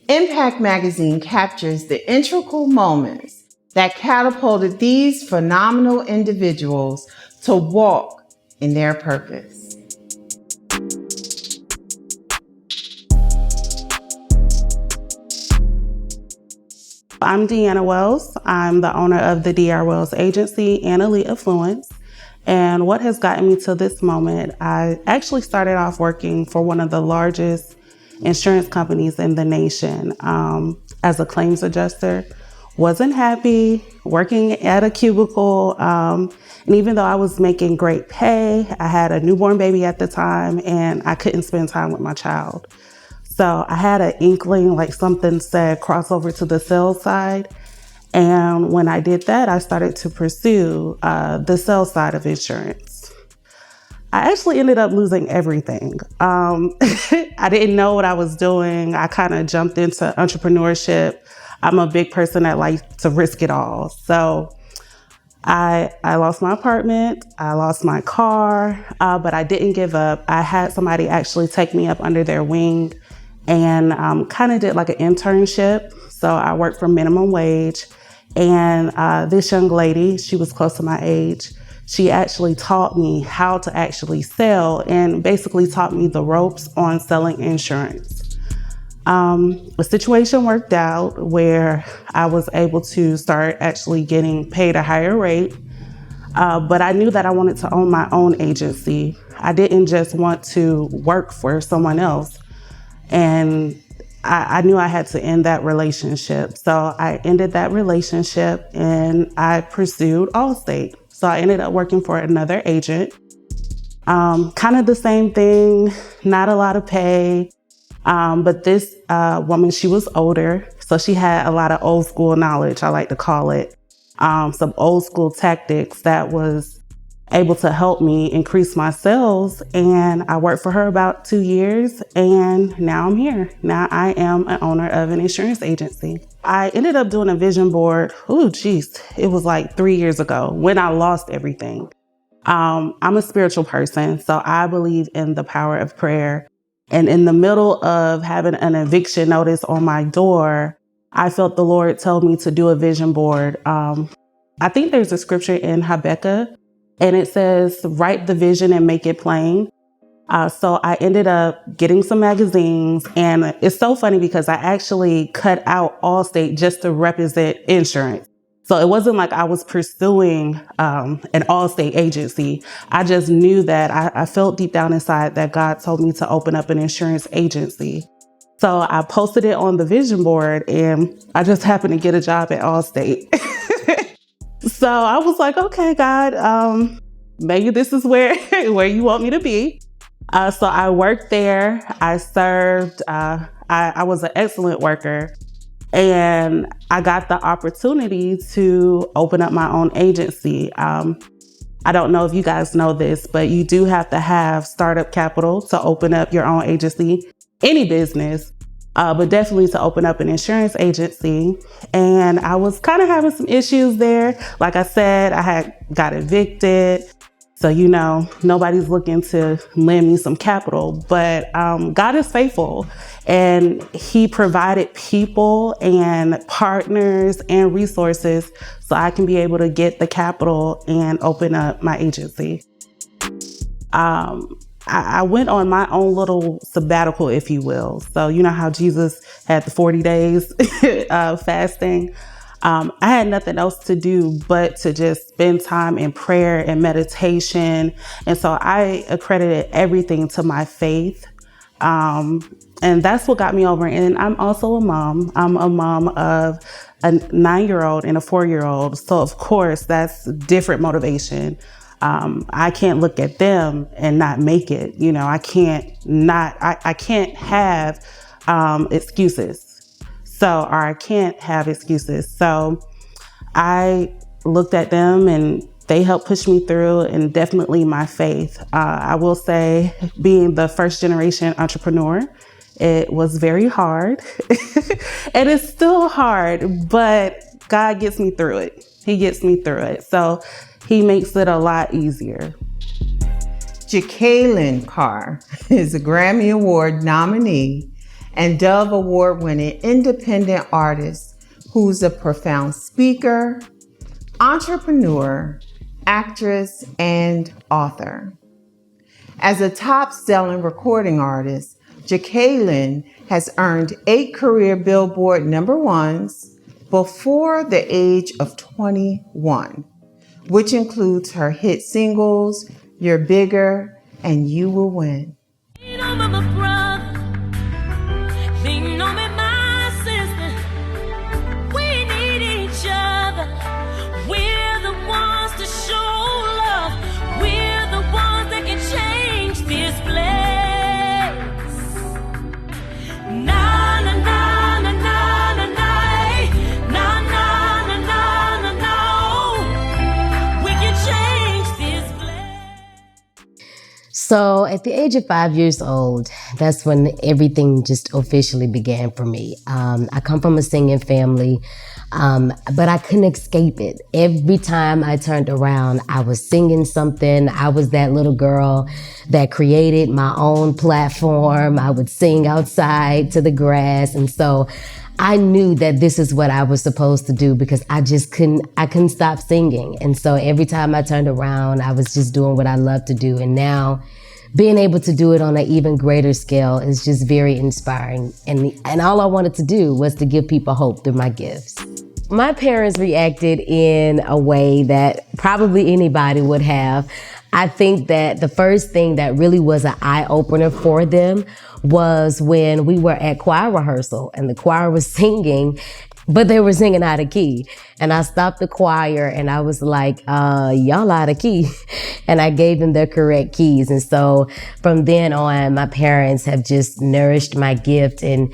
Impact Magazine captures the integral moments that catapulted these phenomenal individuals to walk in their purpose. I'm Deanna Wells. I'm the owner of the Deanna Wells agency and Elite Affluence. And what has gotten me to this moment, I actually started off working for one of the largest insurance companies in the nation as a claims adjuster. Wasn't happy working at a cubicle. And even though I was making great pay, I had a newborn baby at the time and I couldn't spend time with my child. So I had an inkling, like something said, cross over to the sales side. And when I did that, I started to pursue the sales side of insurance. I actually ended up losing everything. I didn't know what I was doing. I kind of jumped into entrepreneurship. I'm a big person that likes to risk it all. So I lost my apartment, I lost my car, but I didn't give up. I had somebody actually take me up under their wing and kind of did like an internship. So I worked for minimum wage. And this young lady, she was close to my age, she actually taught me how to actually sell and basically taught me the ropes on selling insurance. The situation worked out where I was able to start actually getting paid a higher rate, but I knew that I wanted to own my own agency. I didn't just want to work for someone else. And I knew I had to end that relationship. So I ended that relationship and I pursued Allstate. So I ended up working for another agent. Kind of the same thing, not a lot of pay. But this woman, she was older. So she had a lot of old school knowledge, I like to call it. Some old school tactics that was able to help me increase my sales. And I worked for her about 2 years and now I'm here. Now I am an owner of an insurance agency. I ended up doing a vision board. It was like 3 years ago when I lost everything. I'm a spiritual person, so I believe in the power of prayer. And in the middle of having an eviction notice on my door, I felt the Lord tell me to do a vision board. I think there's a scripture in Habakkuk, and it says, write the vision and make it plain. So I ended up getting some magazines, and it's so funny because I actually cut out Allstate just to represent insurance. So it wasn't like I was pursuing an Allstate agency. I just knew that I felt deep down inside that God told me to open up an insurance agency. So I posted it on the vision board and I just happened to get a job at Allstate. So I was like, okay, God, maybe this is where you want me to be. So I worked there. I served. I was an excellent worker. And I got the opportunity to open up my own agency. I don't know if you guys know this, but you do have to have startup capital to open up your own agency, any business. But definitely to open up an insurance agency. And I was kind of having some issues there. Like I said, I had got evicted. So, nobody's looking to lend me some capital, but God is faithful and He provided people and partners and resources so I can be able to get the capital and open up my agency. I went on my own little sabbatical, if you will. So you know how Jesus had the 40 days fasting. I had nothing else to do but to just spend time in prayer and meditation. And so I accredited everything to my faith. And that's what got me over. And I'm also a mom. I'm a mom of a 9-year-old and a 4-year-old. So of course, that's different motivation. I can't look at them and not make it. I can't have excuses. I can't have excuses. So I looked at them and they helped push me through, and definitely my faith. I will say, being the first generation entrepreneur, it was very hard and it's still hard, but God gets me through it. He gets me through it. So He makes it a lot easier. Jekalyn Carr is a Grammy Award nominee and Dove Award-winning independent artist who's a profound speaker, entrepreneur, actress, and author. As a top-selling recording artist, Jekalyn has earned 8 career Billboard #1s before the age of 21, which includes her hit singles, You're Bigger and You Will Win. So at the age of 5 years old, that's when everything just officially began for me. I come from a singing family, but I couldn't escape it. Every time I turned around, I was singing something. I was that little girl that created my own platform. I would sing outside to the grass. And so I knew that this is what I was supposed to do because I couldn't stop singing. And so every time I turned around, I was just doing what I love to do. And now being able to do it on an even greater scale is just very inspiring. And all I wanted to do was to give people hope through my gifts. My parents reacted in a way that probably anybody would have. I think that the first thing that really was an eye-opener for them was when we were at choir rehearsal and the choir was singing, but they were singing out of key. And I stopped the choir and I was like, y'all out of key. And I gave them the correct keys. And so from then on, my parents have just nourished my gift, and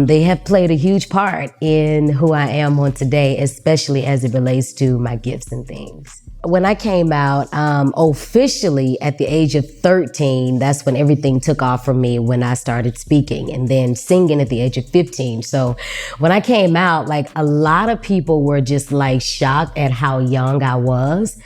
they have played a huge part in who I am on today, especially as it relates to my gifts and things. When I came out officially at the age of 13, that's when everything took off for me, when I started speaking, and then singing at the age of 15. So when I came out, like, a lot of people were just like shocked at how young I was.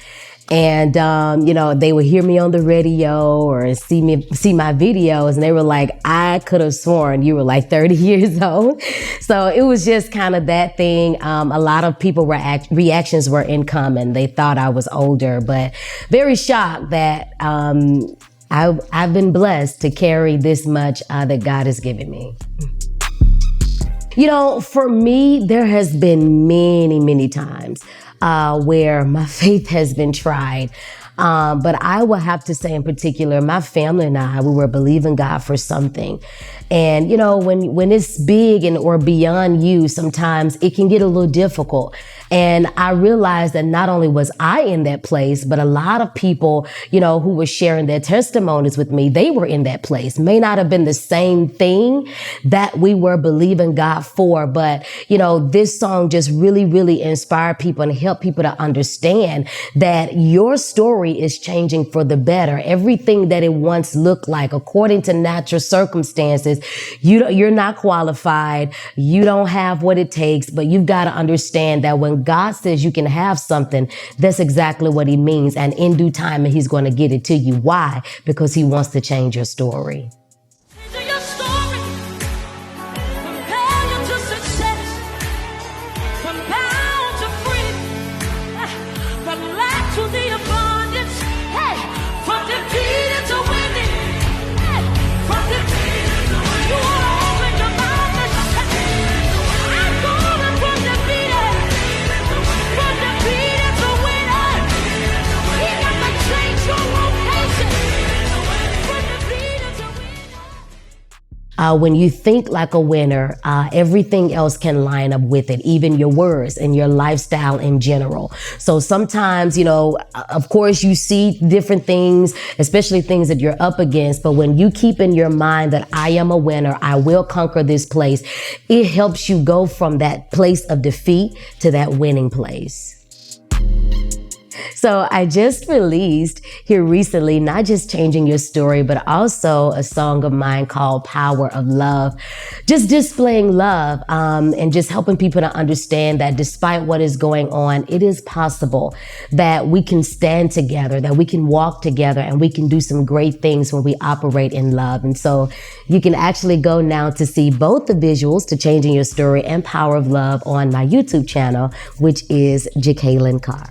And, they would hear me on the radio or see my videos, and they were like, I could have sworn you were like 30 years old. So it was just kind of that thing. A lot of people reactions were in common. They thought I was older, but very shocked that, I've been blessed to carry this much, that God has given me. For me, there has been many, many times where my faith has been tried. But I will have to say in particular, my family and I, we were believing God for something. And, when it's big or beyond you, sometimes it can get a little difficult. And I realized that not only was I in that place, but a lot of people, who were sharing their testimonies with me, they were in that place. May not have been the same thing that we were believing God for, but, this song just really, really inspired people and helped people to understand that your story is changing for the better. Everything that it once looked like, according to natural circumstances, you're not qualified. You don't have what it takes, but you've got to understand that when God says you can have something, that's exactly what he means. And in due time, he's going to get it to you. Why? Because he wants to change your story. When you think like a winner, everything else can line up with it, even your words and your lifestyle in general. So sometimes, of course, you see different things, especially things that you're up against. But when you keep in your mind that I am a winner, I will conquer this place, it helps you go from that place of defeat to that winning place. So I just released here recently, not just changing your story, but also a song of mine called Power of Love, just displaying love, and just helping people to understand that despite what is going on, it is possible that we can stand together, that we can walk together, and we can do some great things when we operate in love. And so you can actually go now to see both the visuals to Changing Your Story and Power of Love on my YouTube channel, which is Jekalyn Carr.